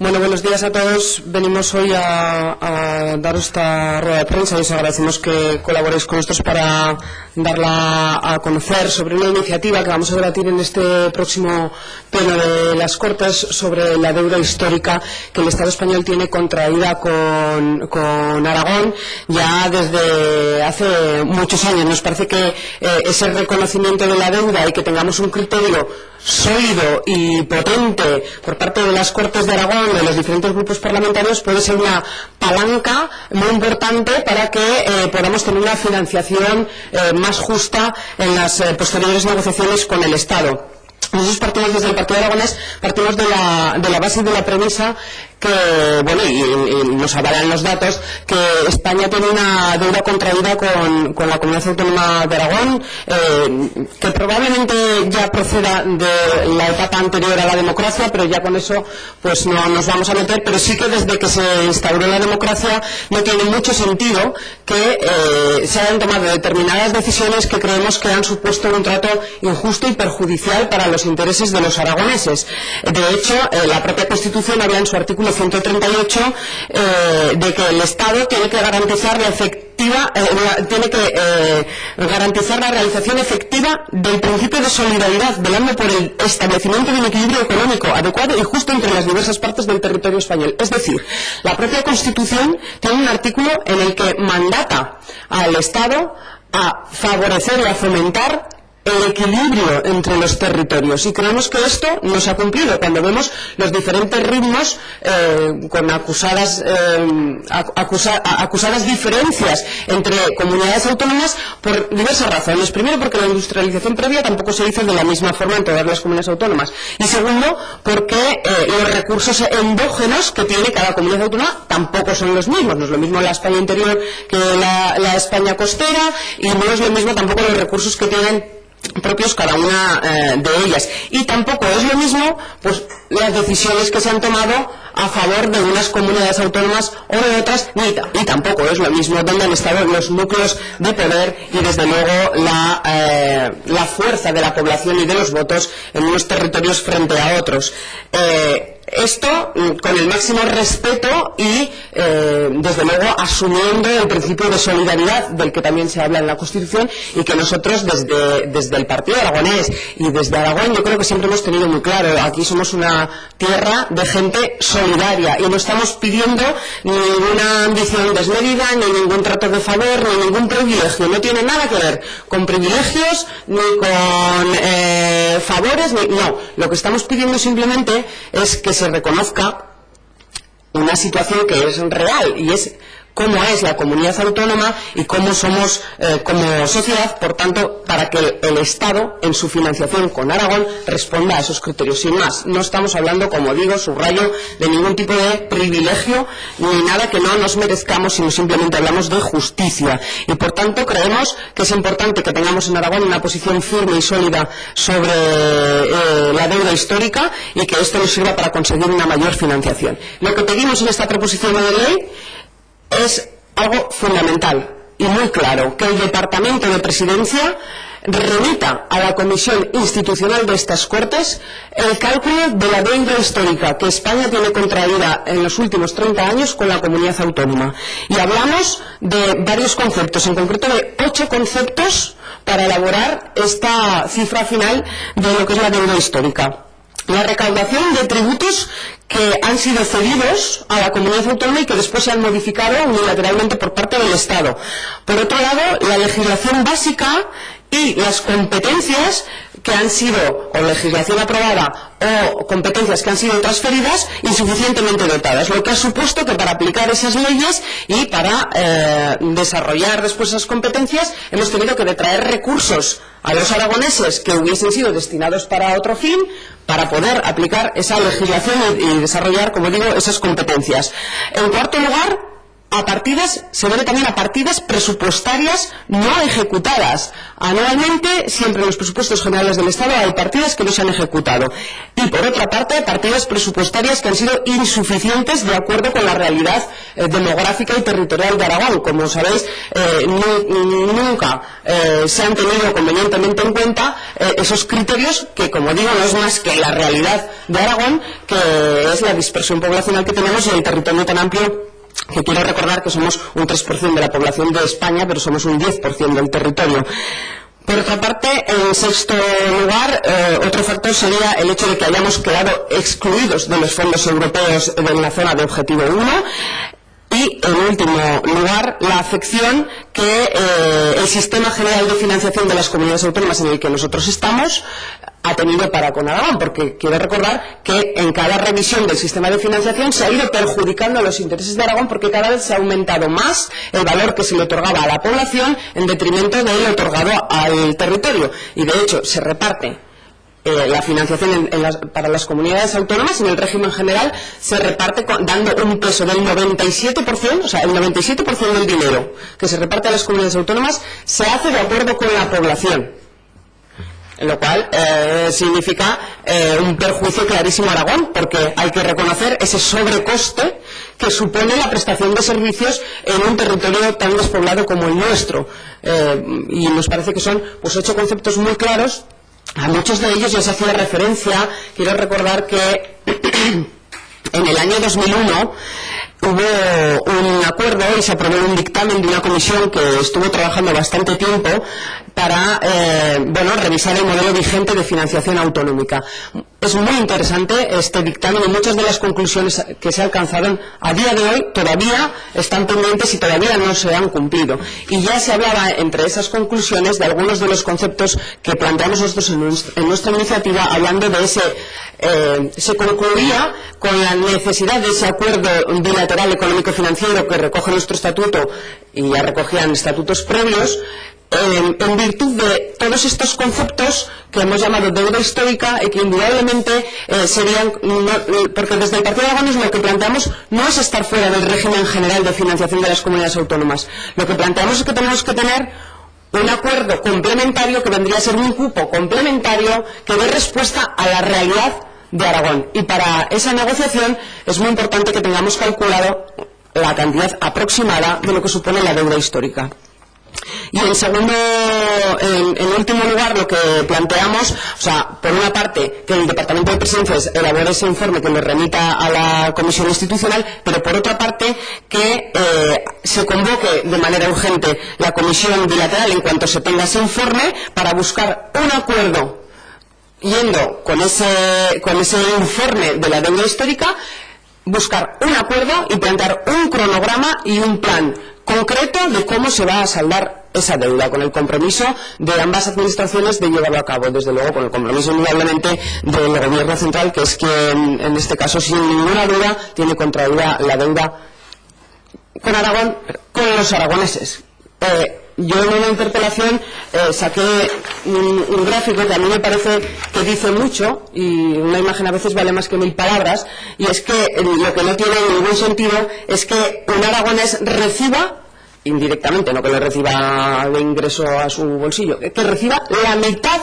Bueno, buenos días a todos. Venimos hoy a daros esta rueda de prensa y os agradecemos que colaboréis con nosotros para darla a conocer sobre una iniciativa que vamos a debatir en este próximo pleno de las Cortes sobre la deuda histórica que el Estado español tiene contraída con Aragón ya desde hace muchos años. Nos parece que ese reconocimiento de la deuda y que tengamos un criterio sólido y potente por parte de las Cortes de Aragón, de los diferentes grupos parlamentarios, puede ser una palanca muy importante para que podamos tener una financiación más justa en las posteriores negociaciones con el Estado. Nosotros partimos desde el Partido Aragonés, partimos de la base y de la premisa que, bueno, y nos avalan los datos, que España tiene una deuda contraída con la Comunidad Autónoma de Aragón, que probablemente ya proceda de la etapa anterior a la democracia, pero ya con eso pues no nos vamos a meter, pero sí que desde que se instauró la democracia no tiene mucho sentido que se hayan tomado determinadas decisiones que creemos que han supuesto un trato injusto y perjudicial para los intereses de los aragoneses. De hecho, la propia Constitución habla en su artículo 138 de que el Estado tiene que garantizar garantizar la realización efectiva del principio de solidaridad, velando por el establecimiento de un equilibrio económico adecuado y justo entre las diversas partes del territorio español. Es decir, la propia Constitución tiene un artículo en el que mandata al Estado a favorecer y a fomentar el equilibrio entre los territorios, y creemos que esto no se ha cumplido cuando vemos los diferentes ritmos con acusadas diferencias entre comunidades autónomas por diversas razones. Primero, porque la industrialización previa tampoco se hizo de la misma forma en todas las comunidades autónomas, y segundo, porque los recursos endógenos que tiene cada comunidad autónoma tampoco son los mismos. No es lo mismo la España interior que la España costera, y no es lo mismo tampoco los recursos que tienen propios cada una de ellas, y tampoco es lo mismo pues las decisiones que se han tomado a favor de unas comunidades autónomas o de otras, y tampoco es lo mismo donde han estado los núcleos de poder y desde luego la fuerza de la población y de los votos en unos territorios frente a otros. Esto con el máximo respeto y desde luego asumiendo el principio de solidaridad del que también se habla en la Constitución, y que nosotros desde el Partido Aragonés y desde Aragón yo creo que siempre hemos tenido muy claro. Aquí somos una tierra de gente solidaria y no estamos pidiendo ninguna ambición desmedida, ni ningún trato de favor, ni ningún privilegio. No tiene nada que ver con privilegios ni con favores, no. Lo que estamos pidiendo simplemente es que se reconozca una situación que es real, y es cómo es la comunidad autónoma y cómo somos como sociedad, por tanto, para que el Estado en su financiación con Aragón responda a esos criterios. Sin más, no estamos hablando, como digo, subrayo, de ningún tipo de privilegio ni nada que no nos merezcamos, sino simplemente hablamos de justicia, y por tanto creemos que es importante que tengamos en Aragón una posición firme y sólida sobre la deuda histórica, y que esto nos sirva para conseguir una mayor financiación. Lo que pedimos en esta proposición de ley es algo fundamental y muy claro: que el Departamento de Presidencia remita a la Comisión Institucional de estas Cortes el cálculo de la deuda histórica que España tiene contraída en los últimos 30 años con la comunidad autónoma. Y hablamos de varios conceptos, en concreto de 8 conceptos para elaborar esta cifra final de lo que es la deuda histórica. La recaudación de tributos que han sido cedidos a la comunidad autónoma y que después se han modificado unilateralmente por parte del Estado. Por otro lado, la legislación básica y las competencias que han sido, o legislación aprobada, o competencias que han sido transferidas insuficientemente dotadas, lo que ha supuesto que para aplicar esas leyes y para desarrollar después esas competencias hemos tenido que detraer recursos a los aragoneses que hubiesen sido destinados para otro fin, para poder aplicar esa legislación y desarrollar, como digo, esas competencias. En cuarto lugar, a partidas, se debe también a partidas presupuestarias no ejecutadas. Anualmente, siempre en los presupuestos generales del Estado hay partidas que no se han ejecutado. Y por otra parte, partidas presupuestarias que han sido insuficientes de acuerdo con la realidad demográfica y territorial de Aragón. Como sabéis, nunca se han tenido convenientemente en cuenta esos criterios que, como digo, no es más que la realidad de Aragón, que es la dispersión poblacional que tenemos y el territorio tan amplio, que quiero recordar que somos un 3% de la población de España, pero somos un 10% del territorio. Por otra parte, en sexto lugar, otro factor sería el hecho de que hayamos quedado excluidos de los fondos europeos de la zona de Objetivo 1. Y, en último lugar, la afección que el Sistema General de Financiación de las Comunidades Autónomas en el que nosotros estamos ha tenido para con Aragón, porque quiero recordar que en cada revisión del sistema de financiación se ha ido perjudicando a los intereses de Aragón, porque cada vez se ha aumentado más el valor que se le otorgaba a la población en detrimento del otorgado al territorio. Y, de hecho, se reparte la financiación para las comunidades autónomas, en el régimen general, se reparte dando un peso del 97%, o sea, el 97% del dinero que se reparte a las comunidades autónomas se hace de acuerdo con la población, lo cual significa un perjuicio clarísimo a Aragón, porque hay que reconocer ese sobrecoste que supone la prestación de servicios en un territorio tan despoblado como el nuestro. Y nos parece que son, pues, 8 conceptos muy claros. A muchos de ellos ya se hacía referencia. Quiero recordar que en el año 2001 hubo un acuerdo y se aprobó un dictamen de una comisión que estuvo trabajando bastante tiempo para revisar el modelo vigente de financiación autonómica. Es muy interesante este dictamen y muchas de las conclusiones que se alcanzaron a día de hoy todavía están pendientes y todavía no se han cumplido. Y ya se hablaba entre esas conclusiones de algunos de los conceptos que planteamos nosotros en nuestra iniciativa, hablando de se concluía con la necesidad de ese acuerdo bilateral económico-financiero que recoge nuestro estatuto, y ya recogían estatutos previos, en virtud de todos estos conceptos que hemos llamado deuda histórica y que indudablemente serían, porque desde el Partido de Aragón lo que planteamos no es estar fuera del régimen general de financiación de las comunidades autónomas. Lo que planteamos es que tenemos que tener un acuerdo complementario que vendría a ser un cupo complementario que dé respuesta a la realidad de Aragón. Y para esa negociación es muy importante que tengamos calculado la cantidad aproximada de lo que supone la deuda histórica. Y en último lugar, lo que planteamos, o sea, por una parte, que el Departamento de Presidencias elabore ese informe que lo remita a la Comisión Institucional, pero por otra parte, que se convoque de manera urgente la Comisión Bilateral en cuanto se tenga ese informe para buscar un acuerdo, yendo con ese informe de la deuda histórica, buscar un acuerdo y plantear un cronograma y un plan concreto de cómo se va a saldar esa deuda, con el compromiso de ambas administraciones de llevarlo a cabo, desde luego con el compromiso indudablemente del Gobierno central, que es quien en este caso sin ninguna duda tiene contraída la deuda con Aragón, con los aragoneses. Yo en una interpelación saqué un gráfico que a mí me parece que dice mucho, y una imagen a veces vale más que 1000 palabras, y es que lo que no tiene ningún sentido es que un aragonés reciba, indirectamente, no que le reciba de ingreso a su bolsillo, que reciba la mitad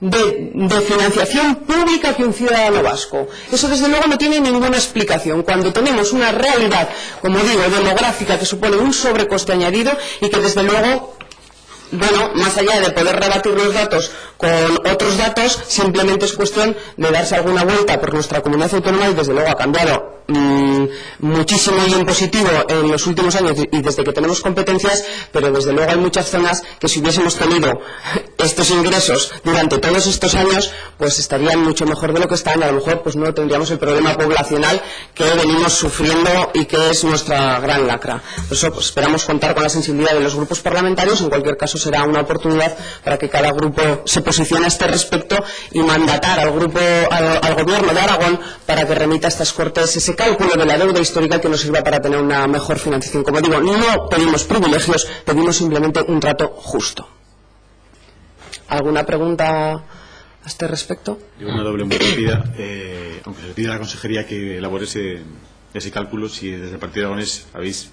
de financiación pública que un ciudadano vasco. Eso desde luego no tiene ninguna explicación cuando tenemos una realidad, como digo, demográfica, que supone un sobrecoste añadido y que desde luego, bueno, más allá de poder rebatir los datos con otros datos, simplemente es cuestión de darse alguna vuelta por nuestra comunidad autónoma, y desde luego ha cambiado muchísimo y en positivo en los últimos años y desde que tenemos competencias, pero desde luego hay muchas zonas que si hubiésemos tenido estos ingresos durante todos estos años, pues estarían mucho mejor de lo que están, y a lo mejor pues no tendríamos el problema poblacional que venimos sufriendo y que es nuestra gran lacra. Por eso pues, esperamos contar con la sensibilidad de los grupos parlamentarios. En cualquier caso será una oportunidad para que cada grupo se posicione a este respecto y mandatar al Gobierno de Aragón para que remita a estas Cortes ese cálculo de la deuda histórica que nos sirva para tener una mejor financiación. Como digo, no pedimos privilegios, pedimos simplemente un trato justo. ¿Alguna pregunta a este respecto? Una doble muy rápida. Aunque se le pide a la Consejería que elabore ese cálculo, si desde el Partido Aragonés habéis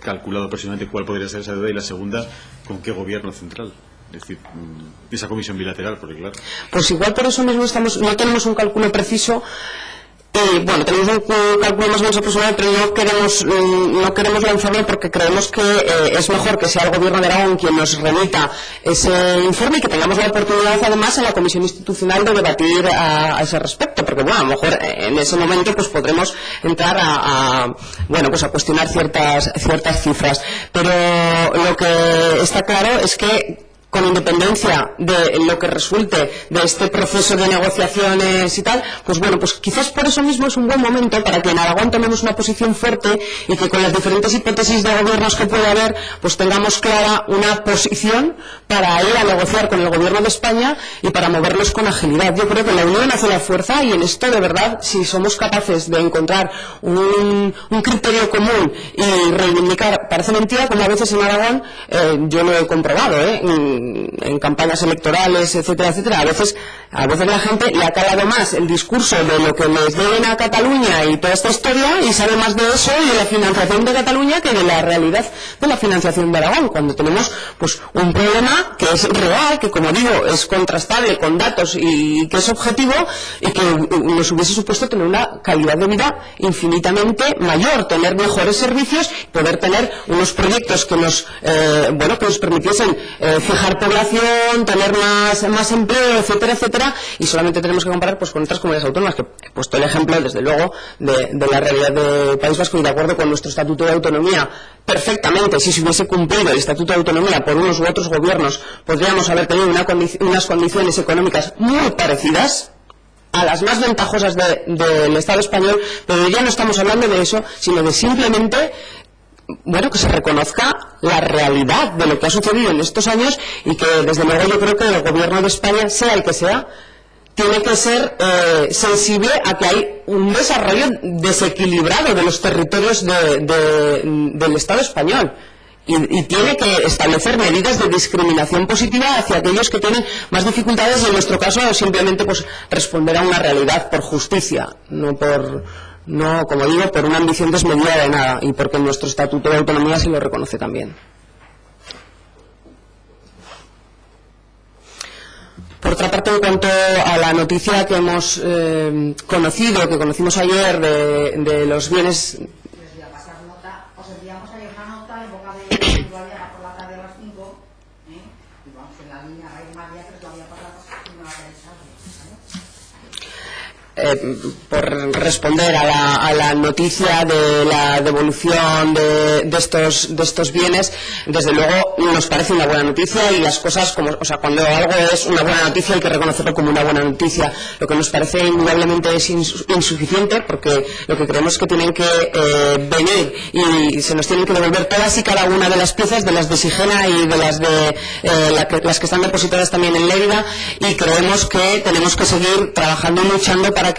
calculado aproximadamente cuál podría ser esa deuda? Y la segunda, ¿con qué gobierno central? Es decir, esa comisión bilateral, porque claro. Pues igual por eso mismo no tenemos un cálculo preciso. Bueno, tenemos un cálculo más o menos aproximado, pero no queremos lanzarlo porque creemos que es mejor que sea el Gobierno de Aragón quien nos remita ese informe y que tengamos la oportunidad además en la Comisión Institucional de debatir a ese respecto, porque bueno, a lo mejor en ese momento pues podremos entrar a cuestionar ciertas cifras, pero lo que está claro es que con independencia de lo que resulte de este proceso de negociaciones y tal, pues bueno, pues quizás por eso mismo es un buen momento para que en Aragón tomemos una posición fuerte y que con las diferentes hipótesis de gobiernos que puede haber, pues tengamos clara una posición para ir a negociar con el Gobierno de España y para movernos con agilidad. Yo creo que la unión hace la fuerza y en esto de verdad, si somos capaces de encontrar un criterio común y reivindicar, parece mentira como a veces en Aragón, yo lo he comprobado, en campañas electorales, etcétera, etcétera. A veces la gente le ha calado más el discurso de lo que les deben a Cataluña y toda esta historia y sabe más de eso y de la financiación de Cataluña que de la realidad de la financiación de Aragón, cuando tenemos pues un problema que es real, que como digo es contrastable con datos y que es objetivo y que nos hubiese supuesto tener una calidad de vida infinitamente mayor, tener mejores servicios, poder tener unos proyectos que nos permitiesen fijar población, tener más empleo, etcétera, etcétera, y solamente tenemos que comparar pues con otras comunidades autónomas, que he puesto el ejemplo desde luego de la realidad del País Vasco y de acuerdo con nuestro Estatuto de Autonomía perfectamente. Si se hubiese cumplido el Estatuto de Autonomía por unos u otros gobiernos, podríamos haber tenido unas condiciones económicas muy parecidas a las más ventajosas del Estado español, pero ya no estamos hablando de eso, sino de simplemente que se reconozca la realidad de lo que ha sucedido en estos años y que desde luego yo creo que el Gobierno de España, sea el que sea, tiene que ser sensible a que hay un desarrollo desequilibrado de los territorios del Estado español y tiene que establecer medidas de discriminación positiva hacia aquellos que tienen más dificultades y en nuestro caso simplemente pues responder a una realidad por justicia, no, como digo, por una ambición desmedida de nada y porque nuestro Estatuto de Autonomía se lo reconoce también. Por otra parte, en cuanto a la noticia que hemos que conocimos ayer de los bienes... Les voy a pasar nota, os enviamos ayer una nota en boca de Igualdad por la tarde a las 5, y vamos en la línea Raíz María, pero todavía para la no la realizado, por responder a la noticia de la devolución de estos bienes, desde luego nos parece una buena noticia y las cosas cuando algo es una buena noticia hay que reconocerlo como una buena noticia. Lo que nos parece indudablemente es insuficiente porque lo que creemos que tienen que venir y se nos tienen que devolver todas y cada una de las piezas, de las de Sigena y de las que están depositadas también en Lérida, y creemos que tenemos que seguir trabajando y luchando para que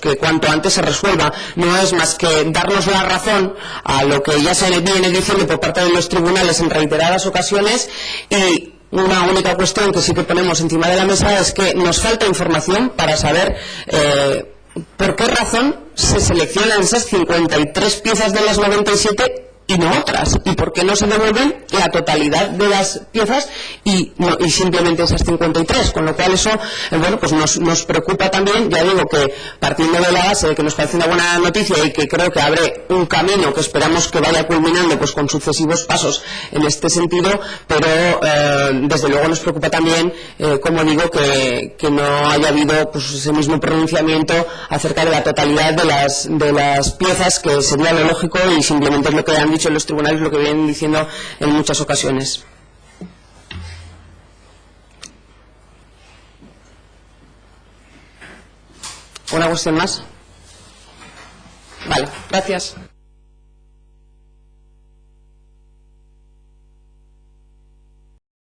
que cuanto antes se resuelva. No es más que darnos la razón a lo que ya se viene diciendo por parte de los tribunales en reiteradas ocasiones, y una única cuestión que sí que ponemos encima de la mesa es que nos falta información para saber por qué razón se seleccionan esas 53 piezas de las 97 y no otras, y por qué no se devuelven la totalidad de las piezas y simplemente esas 53, con lo cual eso nos preocupa también. Ya digo que partiendo de la base de que nos parece una buena noticia y que creo que abre un camino que esperamos que vaya culminando pues con sucesivos pasos en este sentido, pero desde luego nos preocupa también como digo que no haya habido pues ese mismo pronunciamiento acerca de la totalidad de las piezas, que sería lo lógico, y simplemente es lo que han dicho los tribunales, lo que vienen diciendo en muchas ocasiones. ¿Una cuestión más? Vale, gracias.